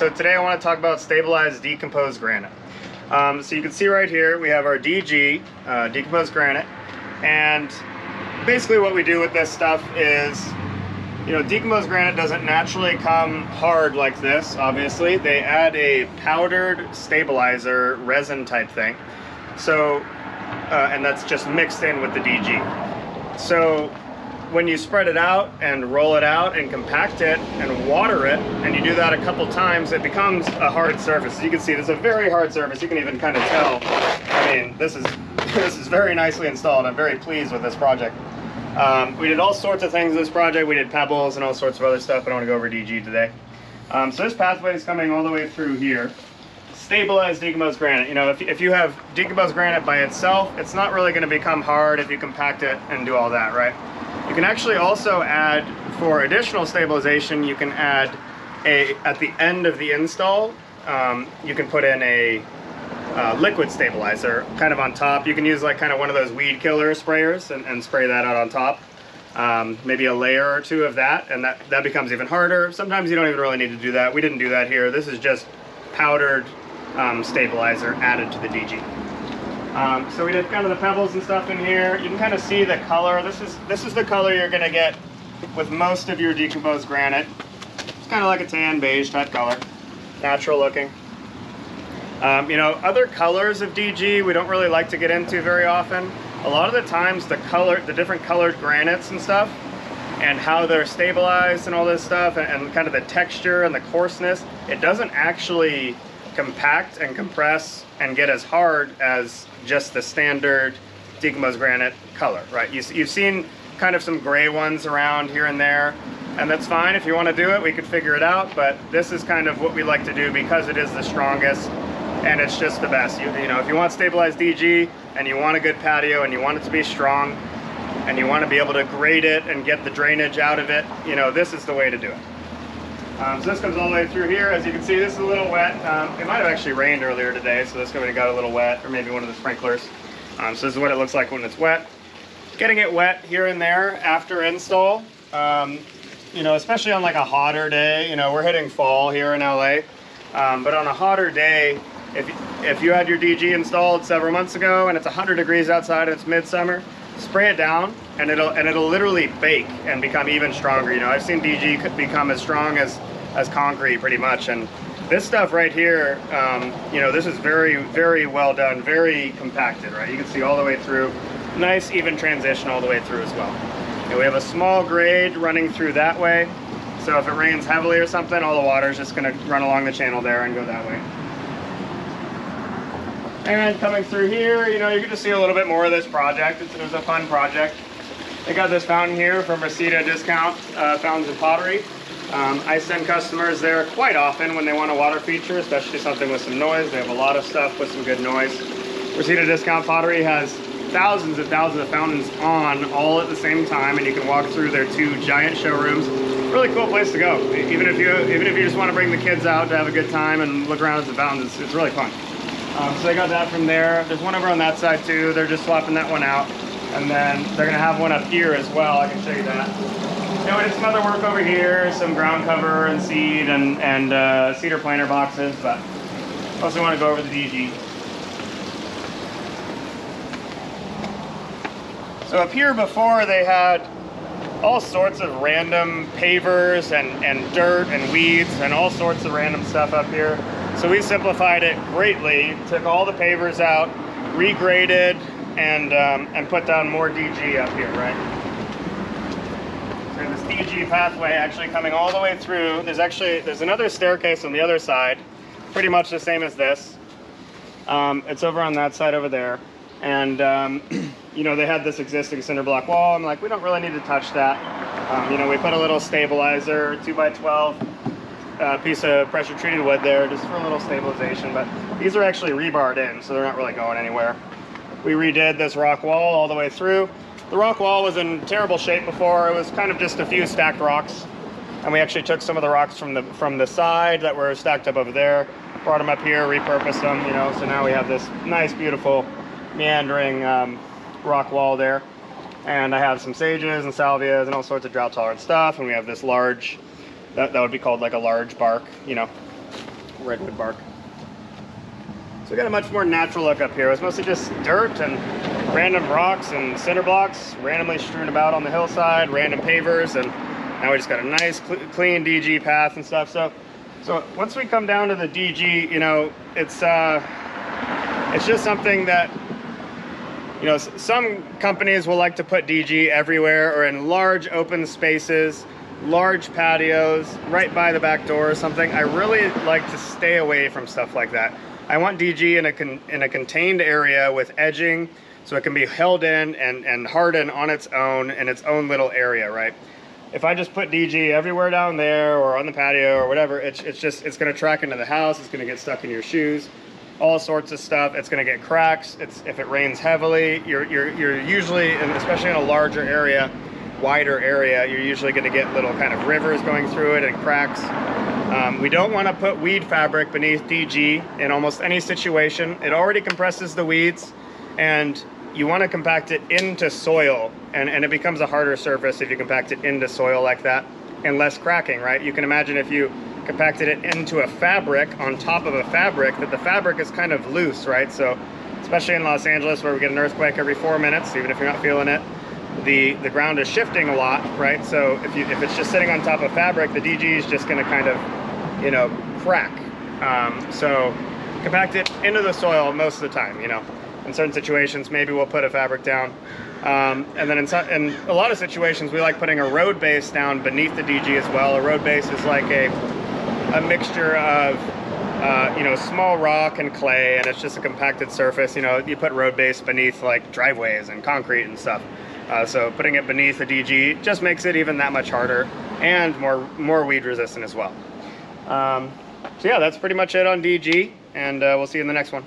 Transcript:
So today I want to talk about stabilized decomposed granite. So you can see right here we have our DG, decomposed granite, and basically what we do with this stuff is, you know, decomposed granite doesn't naturally come hard like this, obviously. They add a powdered stabilizer resin type thing. So, and that's just mixed in with the DG. So when you spread it out and roll it out and compact it and water it, and you do that a couple times, it becomes a hard surface. As you can see, this is a very hard surface. You can even kind of tell. I mean, this is very nicely installed. I'm very pleased with this project. We did all sorts of things in this project. We did pebbles and all sorts of other stuff. I don't want to go over DG today. So this pathway is coming all the way through here. Stabilized decomposed granite. You know, if you have decomposed granite by itself, it's not really going to become hard if you compact it and do all that, right? You can actually also add, for additional stabilization, you can add at the end of the install, you can put in a liquid stabilizer kind of on top. You can use like kind of one of those weed killer sprayers and spray that out on top. Maybe a layer or two of that, and that becomes even harder. Sometimes you don't even really need to do that. We didn't do that here. This is just powdered stabilizer added to the DG. So we did kind of the pebbles and stuff in here. You can kind of see the color. This is the color you're going to get with most of your decomposed granite. It's kind of like a tan beige type color, natural looking. You know, other colors of DG we don't really like to get into very often. A lot of the times the different colored granites and stuff, and how they're stabilized and all this stuff, and kind of the texture and the coarseness, it doesn't actually compact and compress and get as hard as just the standard decomposed granite color, right? You've seen kind of some gray ones around here and there, and that's fine. If you want to do it, we could figure it out, but this is kind of what we like to do because it is the strongest and it's just the best. You know, if you want stabilized DG and you want a good patio and you want it to be strong and you want to be able to grade it and get the drainage out of it, you know, this is the way to do it. So this comes all the way through here. As you can see, this is a little wet. It might have actually rained earlier today, so this got a little wet, or maybe one of the sprinklers. So this is what it looks like when it's wet. Getting it wet here and there after install, you know, especially on like a hotter day. You know, we're hitting fall here in LA, but on a hotter day, if you had your DG installed several months ago and it's 100 degrees outside and it's midsummer, spray it down and it'll literally bake and become even stronger. You know, I've seen DG become as strong as concrete pretty much, and this stuff right here, you know, this is very, very well done, very compacted, right? You can see all the way through, nice even transition all the way through as well. And we have a small grade running through that way, so if it rains heavily or something, all the water is just going to run along the channel there and go that way. And coming through here, you know, you get to see a little bit more of this project. It was a fun project. They got this fountain here from Reseda Discount Fountains and Pottery. I send customers there quite often when they want a water feature, especially something with some noise. They have a lot of stuff with some good noise. Reseda Discount Pottery has thousands and thousands of fountains on all at the same time, and you can walk through their two giant showrooms. Really cool place to go. Even if you just want to bring the kids out to have a good time and look around at the fountains, it's really fun. So they got that from there. There's one over on that side too. They're just swapping that one out. And then they're gonna have one up here as well. I can show you that. You know, we did some other work over here, some ground cover and seed and cedar planter boxes, but also want to go over the DG. So up here before they had all sorts of random pavers and dirt and weeds and all sorts of random stuff up here. So we simplified it greatly, took all the pavers out, regraded, and put down more DG up here, right? So this DG pathway actually coming all the way through. There's another staircase on the other side, pretty much the same as this. It's over on that side over there. And, you know, they had this existing cinder block wall. I'm like, we don't really need to touch that. You know, we put a little stabilizer, 2x12. Piece of pressure treated wood there just for a little stabilization, but these are actually rebarred in, so they're not really going anywhere. We redid this rock wall all the way through. The rock wall was in terrible shape before. It was kind of just a few stacked rocks, and we actually took some of the rocks from the side that were stacked up over there, brought them up here, repurposed them, you know, so now we have this nice, beautiful, meandering rock wall there. And I have some sages and salvias and all sorts of drought tolerant stuff, and we have this large, that would be called like a large bark, you know, redwood bark. So we got a much more natural look up here. It was mostly just dirt and random rocks and cinder blocks randomly strewn about on the hillside, random pavers, and now we just got a nice clean DG path and stuff. So once we come down to the DG, you know, it's just something that, you know, some companies will like to put DG everywhere or in large open spaces, large patios, right by the back door or something. I really like to stay away from stuff like that. I want DG in a contained area with edging, so it can be held in and harden on its own in its own little area, right? If I just put DG everywhere down there or on the patio or whatever, it's going to track into the house. It's going to get stuck in your shoes, all sorts of stuff. It's going to get cracks. If it rains heavily, you're usually, and especially in a larger area, wider area, you're usually going to get little kind of rivers going through it and cracks. We don't want to put weed fabric beneath DG in almost any situation. It already compresses the weeds, and you want to compact it into soil, and it becomes a harder surface if you compact it into soil like that, and less cracking, right? You can imagine if you compacted it into a fabric on top of a fabric, that the fabric is kind of loose, right? So especially in Los Angeles, where we get an earthquake every 4 minutes, even if you're not feeling it, the ground is shifting a lot, right? So if it's just sitting on top of fabric, the DG is just going to kind of, you know, crack. So compact it into the soil most of the time, you know. In certain situations, maybe we'll put a fabric down. And then in a lot of situations, we like putting a road base down beneath the DG as well. A road base is like a mixture of, you know, small rock and clay, and it's just a compacted surface. You know, you put road base beneath like driveways and concrete and stuff. So putting it beneath the DG just makes it even that much harder and more weed resistant as well. So yeah, that's pretty much it on DG, and we'll see you in the next one.